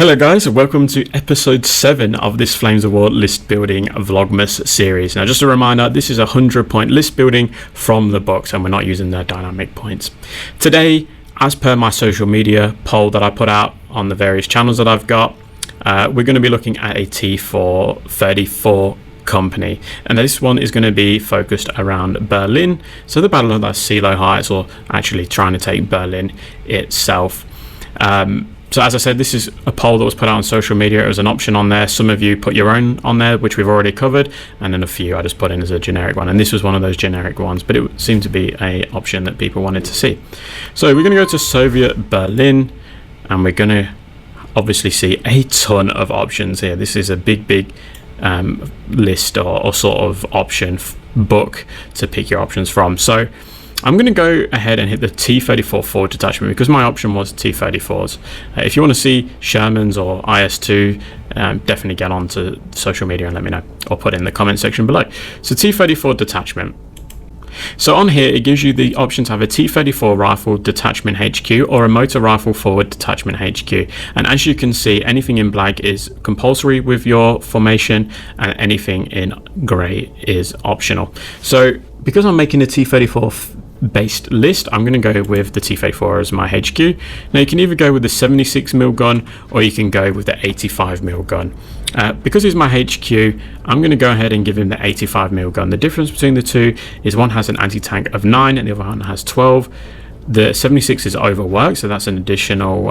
Hello guys, and welcome to episode 7 of this Flames of War list building Vlogmas series. Now just a reminder, this is a 100-point list building from the books and we're not using the dynamic points. Today, as per my social media poll that I put out on the various channels that I've got, we're going to be looking at a T34 company, and this one is going to be focused around Berlin, so the Battle of the Seelow Heights, or actually trying to take Berlin itself. So as I said, this is a poll that was put out on social media. It was an option on there. Some of you put your own on there, which we've already covered, and then a few I just put in as a generic one, and this was one of those generic ones, but it seemed to be a option that people wanted to see. So we're going to go to Soviet Berlin, and we're going to obviously see a ton of options here. This is a big list or sort of option book to pick your options from. So I'm going to go ahead and hit the T34 Forward Detachment because my option was T34s. If you want to see Shermans or IS2, definitely get onto social media and let me know, or put it in the comment section below. So T34 Detachment. So on here, it gives you the option to have a T34 Rifle Detachment HQ or a Motor Rifle Forward Detachment HQ. And as you can see, anything in black is compulsory with your formation and anything in grey is optional. So because I'm making a T34 based list, I'm going to go with the T34 as my HQ. Now you can either go with the 76mm gun or you can go with the 85mm gun. Because he's my HQ, I'm going to go ahead and give him the 85mm gun. The difference between the two is one has an anti-tank of 9 and the other one has 12. The 76 is overworked, so that's an additional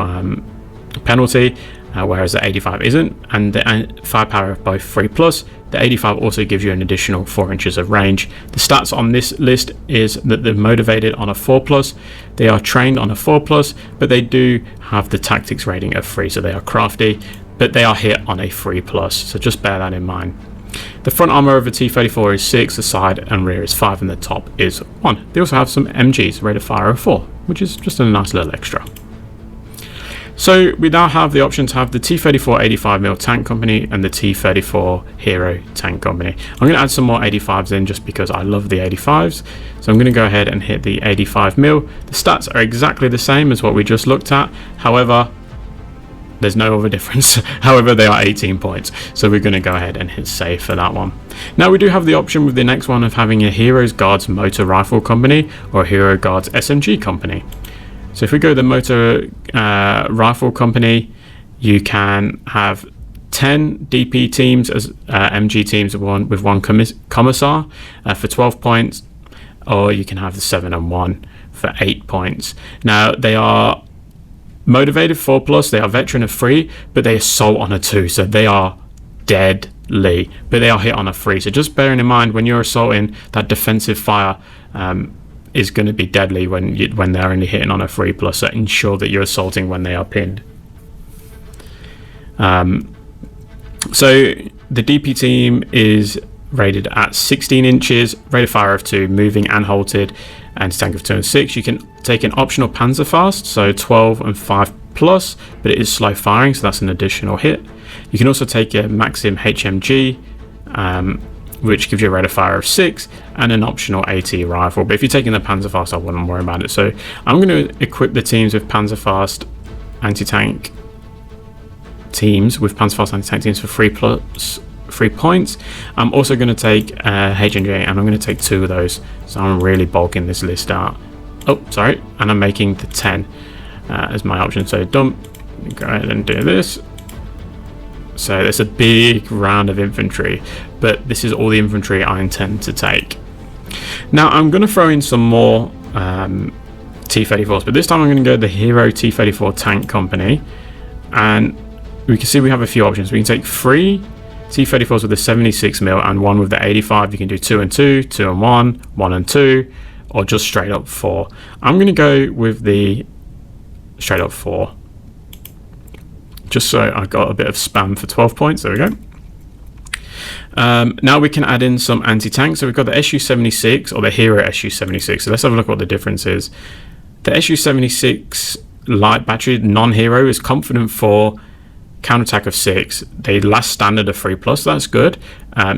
penalty, whereas the 85 isn't, and the firepower of both 3+. The 85 also gives you an additional 4 inches of range. The stats on this list is that they're motivated on a 4+, they are trained on a 4+, but they do have the tactics rating of 3, so they are crafty, but they are hit on a 3+, so just bear that in mind. The front armor of a T34 is 6, the side and rear is 5, and the top is 1. They also have some MGs, rate of fire of 4, which is just a nice little extra. So we now have the option to have the T34 85mm Tank Company and the T34 Hero Tank Company. I'm going to add some more 85s in just because I love the 85s. So I'm going to go ahead and hit the 85mm. The stats are exactly the same as what we just looked at. However, there's no other difference. However, they are 18 points. So we're going to go ahead and hit save for that one. Now we do have the option with the next one of having a Heroes Guards Motor Rifle Company or a Hero Guards SMG Company. So if we go to the Motor Rifle Company, you can have 10 DP teams as MG teams with one commissar for 12 points, or you can have the 7 and 1 for 8 points. Now they are motivated 4+, they are veteran of 3, but they assault on a 2, so they are deadly, but they are hit on a 3. So just bearing in mind when you're assaulting, that defensive fire is going to be deadly when they're only hitting on a 3+, so ensure that you're assaulting when they are pinned. So the DP team is rated at 16 inches, rate of fire of 2, moving and halted, anti-tank of 2 and 6. You can take an optional Panzerfaust, so 12 and 5+, but it is slow firing, so that's an additional hit. You can also take a Maxim HMG, which gives you a rate of fire of 6 and an optional AT rifle. But if you're taking the Panzerfaust, I wouldn't worry about it. So I'm going to equip the teams with Panzerfaust anti-tank teams with Panzerfaust anti-tank teams for 3 points. I'm also going to take HMG, and I'm going to take 2 of those. So I'm really bulking this list out. Oh, sorry, and I'm making the 10 as my option. So dump. Go ahead and do this. So there's a big round of infantry, but this is all the infantry I intend to take. Now I'm going to throw in some more T34s, but this time I'm going to go to the Hero T34 Tank Company, and we can see we have a few options. We can take 3 T34s with the 76mm and 1 with the 85. You can do 2 and 2, 2 and 1, 1 and 2, or just straight up 4. I'm going to go with the straight up 4. Just so I got a bit of spam for 12 points. There we go. Now we can add in some anti-tank. So we've got the SU-76 or the Hero SU-76. So let's have a look what the difference is. The SU-76 light battery non-hero is confident 4, counterattack of 6. They last standard of 3+. That's good.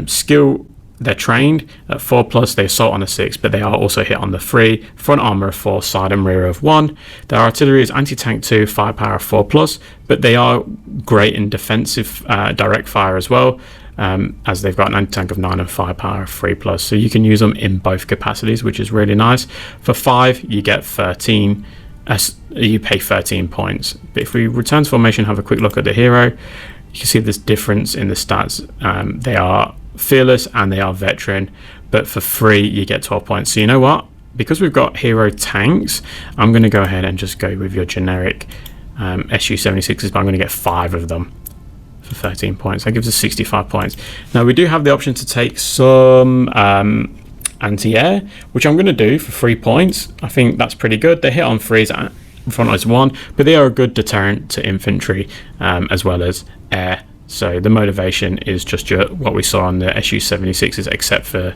Skill They're trained at 4+, they assault on a 6, but they are also hit on the 3, front armor of 4, side and rear of 1. Their artillery is anti-tank 2, firepower of 4+, but they are great in defensive direct fire as well, as they've got an anti-tank of 9 and firepower of 3+. So you can use them in both capacities, which is really nice. For 5, you get 13. You pay 13 points. But if we return to formation, have a quick look at the hero, you can see this difference in the stats. They are fearless and they are veteran, but for free you get 12 points. So you know what, because we've got hero tanks, I'm going to go ahead and just go with your generic SU-76s, but I'm going to get 5 of them for 13 points. That gives us 65 points. Now we do have the option to take some anti-air, which I'm going to do for 3 points. I think that's pretty good. They hit on 3s, front is 1, but they are a good deterrent to infantry as well as air. So the motivation is just what we saw on the SU-76s, except for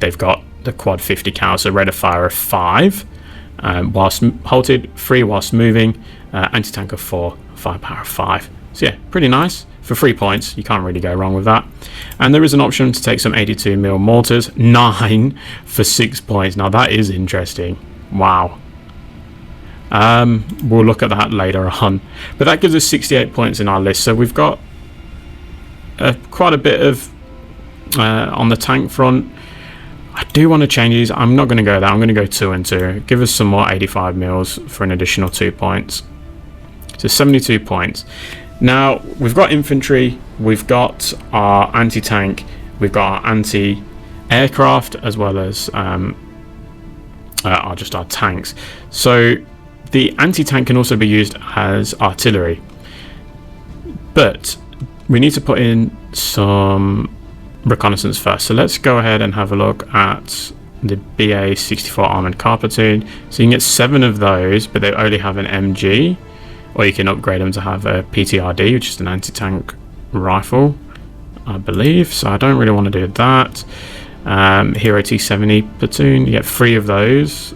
they've got the quad 50 cal, so rate of fire of 5 whilst halted, 3 whilst moving, anti-tank of 4, firepower of 5. So yeah, pretty nice. For 3 points, you can't really go wrong with that. And there is an option to take some 82mm mortars, 9 for 6 points. Now that is interesting. Wow. We'll look at that later on, but that gives us 68 points in our list. So we've got quite a bit of on the tank front. I do want to change these. I'm not going to go there. I'm going to go 2 and 2. Give us some more 85 mils for an additional 2 points. So 72 points. Now we've got infantry, we've got our anti-tank, we've got our anti-aircraft, as well as just our tanks. So the anti-tank can also be used as artillery, but we need to put in some reconnaissance first. So let's go ahead and have a look at the BA-64 Armoured Car Platoon. So you can get 7 of those, but they only have an MG, or you can upgrade them to have a PTRD, which is an anti-tank rifle, I believe. So I don't really want to do that. Hero T70 Platoon, you get 3 of those.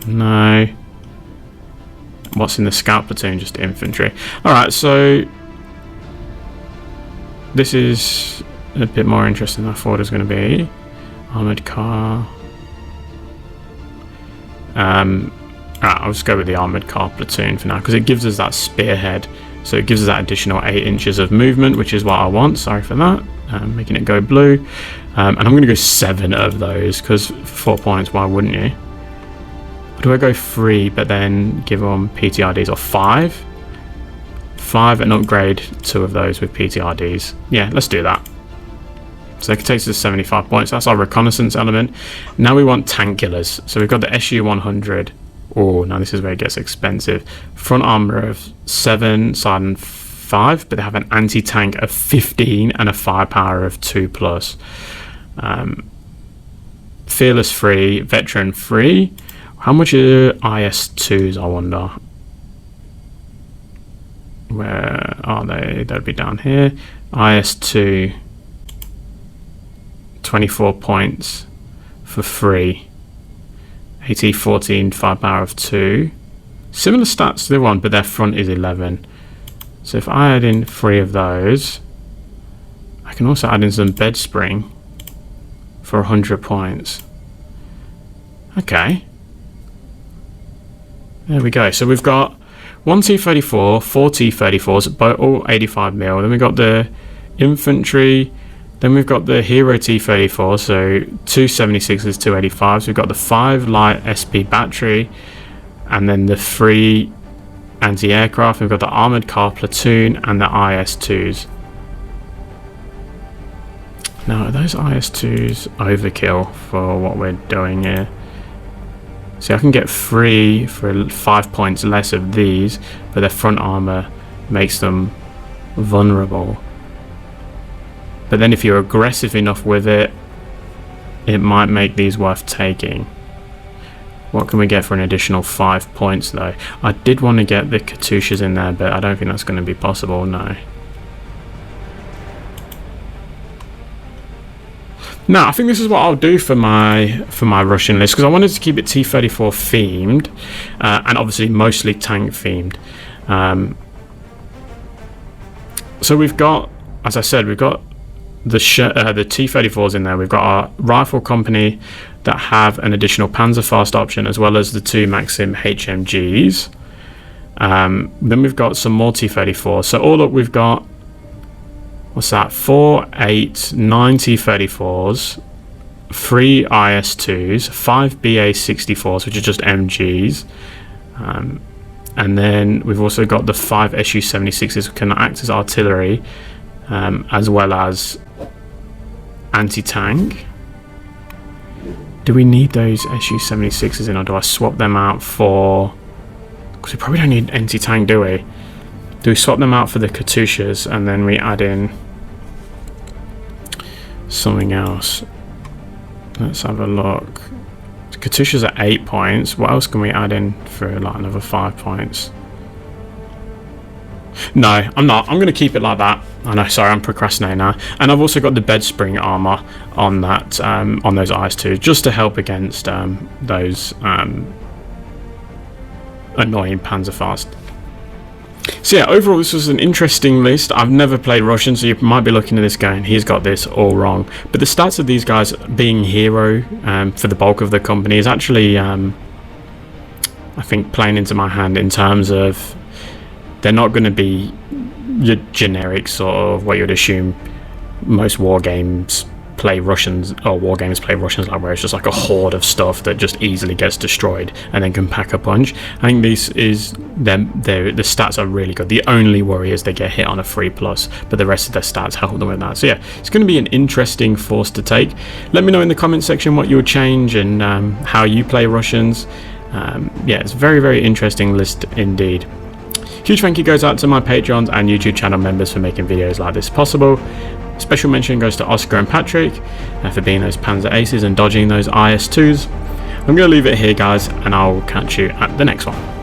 No. What's in the scout platoon? Just infantry. Alright, so this is a bit more interesting than I thought it was going to be. Armoured car. Alright, I'll just go with the armoured car platoon for now, because it gives us that spearhead. So it gives us that additional 8 inches of movement, which is what I want. Sorry for that. Making it go blue. And I'm going to go 7 of those, because 4 points, why wouldn't you? Or do I go 3 but then give them PTRDs, or 5? 5 and upgrade 2 of those with PTRDs. Yeah, let's do that. So it takes us 75 points. That's our reconnaissance element. Now we want tank killers. So we've got the SU-100. Oh, now this is where it gets expensive. Front armor of 7, side and 5, but they have an anti-tank of 15 and a firepower of 2+. Fearless 3, veteran 3. How much are IS-2s, I wonder? Where are they? They'll be down here. IS-2, 24 points for free. AT-14, firepower of 2. Similar stats to the one, but their front is 11. So if I add in 3 of those, I can also add in some bed spring for 100 points. Okay. There we go. So we've got 1 T34, 4 T34s, but all 85mm. Then we've got the infantry. Then we've got the Hero T34, so 2 76s, 2 85s. We've got the 5 light SP battery, and then the 3 anti-aircraft. We've got the armored car platoon and the IS-2s. Now, are those IS-2s overkill for what we're doing here? See, I can get 3 for 5 points less of these, but their front armor makes them vulnerable. But then if you're aggressive enough with it, it might make these worth taking. What can we get for an additional 5 points though? I did want to get the Katyushas in there, but I don't think that's going to be possible, no. Now, I think this is what I'll do for my Russian list, because I wanted to keep it T34 themed, and obviously mostly tank themed. So we've got, as I said, we've got the T34s in there. We've got our rifle company that have an additional Panzerfaust option, as well as the 2 Maxim HMGs. Then we've got some more T34s. So all up, we've got, what's that, 4, 8, 9 T34s, 3 IS2s, 5 BA64s, which are just MGs. And then we've also got the 5 SU-76s, which can act as artillery, as well as anti-tank. Do we need those SU-76s in, or do I swap them out for... Because we probably don't need anti-tank, do we? Do we swap them out for the Katyushas, and then we add in something else? Let's have a look. Katyushas are 8 points. What else can we add in for like another 5 points? No, I'm not. I'm going to keep it like that. I know, sorry, I'm procrastinating now. And I've also got the bed spring armor on that, on those IS2, just to help against those annoying Panzerfaust. So yeah, overall this was an interesting list. I've never played Russian, so you might be looking at this going, he's got this all wrong. But the stats of these guys being hero for the bulk of the company is actually, I think, playing into my hand in terms of they're not going to be your generic sort of what you'd assume most war games play Russians, or wargamers play Russians like, where it's just like a horde of stuff that just easily gets destroyed and then can pack a punch. I think this is them. The stats are really good. The only worry is they get hit on a 3+, but the rest of their stats help them with that. So yeah, it's going to be an interesting force to take. Let me know in the comment section what you would change and how you play Russians. Yeah, it's a very, very interesting list indeed. Huge thank you goes out to my Patreons and YouTube channel members for making videos like this possible. Special mention goes to Oscar and Patrick for being those Panzer Aces and dodging those IS2s. I'm going to leave it here, guys, and I'll catch you at the next one.